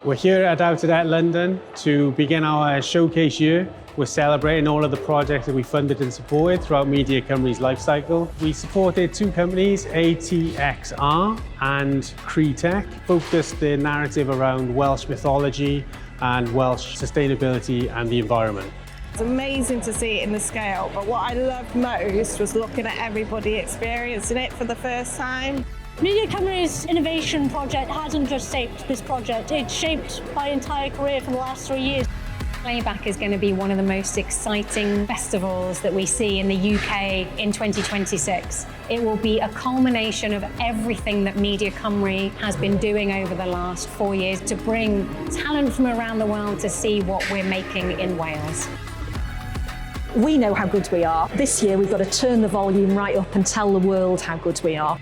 We're here at Outernet London to begin our showcase year. We're celebrating all of the projects that we funded and supported throughout Media Cymru's life cycle. We supported two companies, ATXR and Cretech, focused their narrative around Welsh mythology and Welsh sustainability and the environment. It's amazing to see it in the scale, but what I loved most was looking at everybody experiencing it for the first time. Media Cymru's innovation project hasn't just shaped this project, it's shaped my entire career for the last 3 years. Playback is going to be one of the most exciting festivals that we see in the UK in 2026. It will be a culmination of everything that Media Cymru has been doing over the last 4 years to bring talent from around the world to see what we're making in Wales. We know how good we are. This year we've got to turn the volume right up and tell the world how good we are.